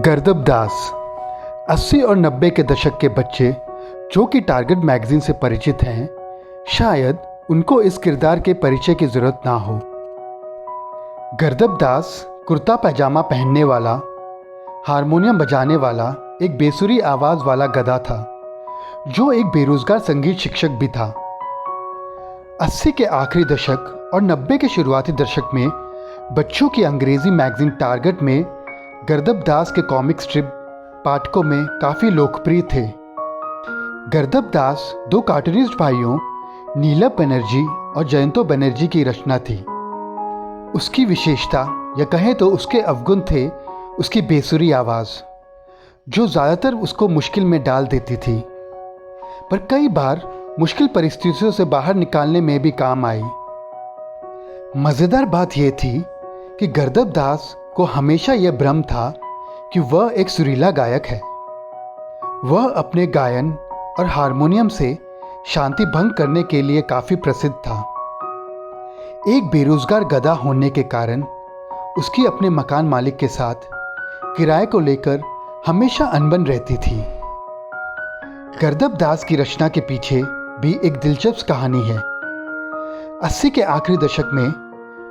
गर्दब दास 80 और 90 के दशक के बच्चे जो कि टारगेट मैगजीन से परिचित हैं, शायद उनको इस किरदार के परिचय की ज़रूरत ना हो। गर्दब दास कुर्ता पैजामा पहनने वाला, हारमोनियम बजाने वाला एक बेसुरी आवाज़ वाला गधा था, जो एक बेरोज़गार संगीत शिक्षक भी था। 80 के आखिरी दशक और 90 के शुरुआती दशक में बच्चों की अंग्रेज़ी मैगजीन टारगेट में गर्दब दास के कॉमिक स्ट्रिप पाठकों में काफ़ी लोकप्रिय थे। गर्दब दास दो कार्टूनिस्ट भाइयों नीलम बनर्जी और जयंतो बनर्जी की रचना थी। उसकी विशेषता या कहें तो उसके अवगुण थे उसकी बेसुरी आवाज़, जो ज़्यादातर उसको मुश्किल में डाल देती थी, पर कई बार मुश्किल परिस्थितियों से बाहर निकालने में भी काम आई। मज़ेदार बात यह थी कि गर्दब दास को हमेशा यह भ्रम था कि वह एक सुरीला गायक है। वह अपने गायन और हारमोनियम से शांति भंग करने के लिए काफ़ी प्रसिद्ध था। एक बेरोजगार गधा होने के कारण उसकी अपने मकान मालिक के साथ किराए को लेकर हमेशा अनबन रहती थी। गर्दब दास की रचना के पीछे भी एक दिलचस्प कहानी है। 80 के आखिरी दशक में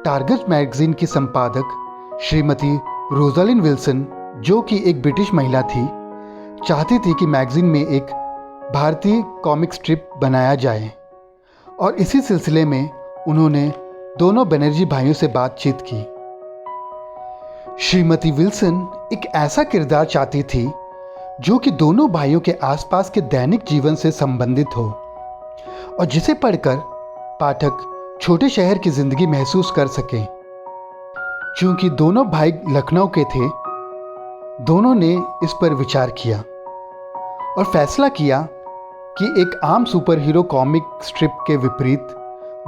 टारगेट मैगजीन की संपादक श्रीमती रोजालिन विल्सन, जो कि एक ब्रिटिश महिला थी, चाहती थी कि मैगजीन में एक भारतीय कॉमिक स्ट्रिप बनाया जाए, और इसी सिलसिले में उन्होंने दोनों बनर्जी भाइयों से बातचीत की। श्रीमती विल्सन एक ऐसा किरदार चाहती थी जो कि दोनों भाइयों के आसपास के दैनिक जीवन से संबंधित हो और जिसे पढ़कर पाठक छोटे शहर की जिंदगी महसूस कर सकें। चूंकि दोनों भाई लखनऊ के थे, दोनों ने इस पर विचार किया और फैसला किया कि एक आम सुपर हीरो कॉमिक स्ट्रिप के विपरीत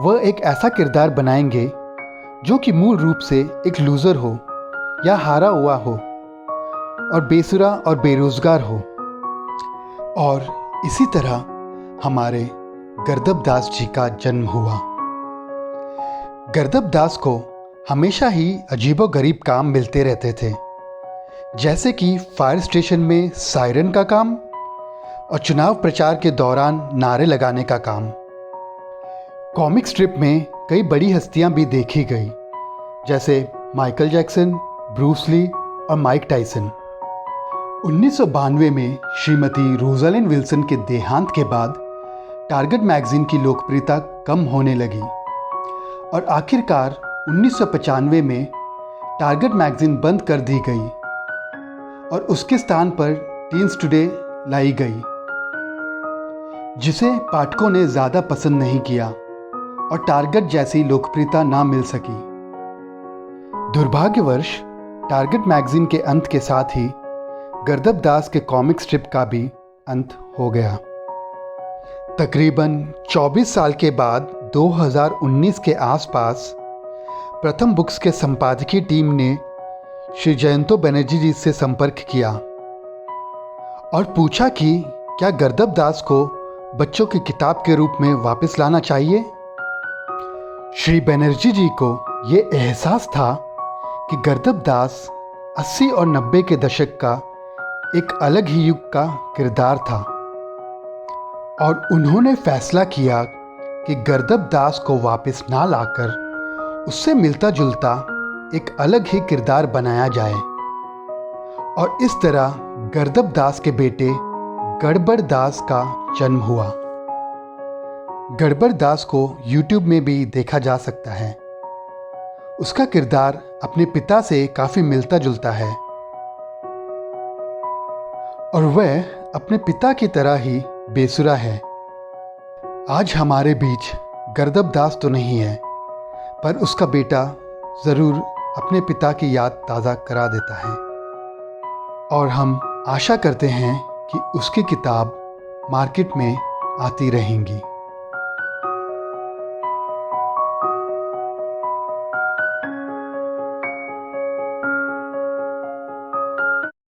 वह एक ऐसा किरदार बनाएंगे जो कि मूल रूप से एक लूज़र हो या हारा हुआ हो और बेसुरा और बेरोजगार हो। और इसी तरह हमारे गर्दब दास जी का जन्म हुआ। गर्दब दास को हमेशा ही अजीबोगरीब काम मिलते रहते थे, जैसे कि फायर स्टेशन में सायरन का काम और चुनाव प्रचार के दौरान नारे लगाने का काम। कॉमिक स्ट्रिप में कई बड़ी हस्तियां भी देखी गई, जैसे माइकल जैक्सन, ब्रूस ली और माइक टायसन। 1992 में श्रीमती रोजालिन विल्सन के देहांत के बाद टारगेट मैगजीन की लोकप्रियता कम होने लगी और आखिरकार 1995 में टारगेट मैगजीन बंद कर दी गई और उसके स्थान पर टीन्स टुडे लाई गई, जिसे पाठकों ने ज़्यादा पसंद नहीं किया और टारगेट जैसी लोकप्रियता ना मिल सकी। दुर्भाग्यवश टारगेट मैगजीन के अंत के साथ ही गर्दब दास के कॉमिक स्ट्रिप का भी अंत हो गया। तकरीबन 24 साल के बाद 2019 के आसपास प्रथम बुक्स के संपादकीय टीम ने श्री जयंतो बनर्जी जी से संपर्क किया और पूछा कि क्या गर्दब दास को बच्चों की किताब के रूप में वापस लाना चाहिए। श्री बनर्जी जी को ये एहसास था कि गर्दब दास 80 और 90 के दशक का एक अलग ही युग का किरदार था और उन्होंने फैसला किया कि गर्दब दास को वापस ना लाकर उससे मिलता जुलता एक अलग ही किरदार बनाया जाए, और इस तरह गर्दब दास के बेटे गड़बड़ दास का जन्म हुआ। गड़बड़ दास को YouTube में भी देखा जा सकता है। उसका किरदार अपने पिता से काफ़ी मिलता जुलता है और वह अपने पिता की तरह ही बेसुरा है। आज हमारे बीच गर्दब दास तो नहीं है, पर उसका बेटा ज़रूर अपने पिता की याद ताज़ा करा देता है और हम आशा करते हैं कि उसकी किताब मार्केट में आती रहेंगी।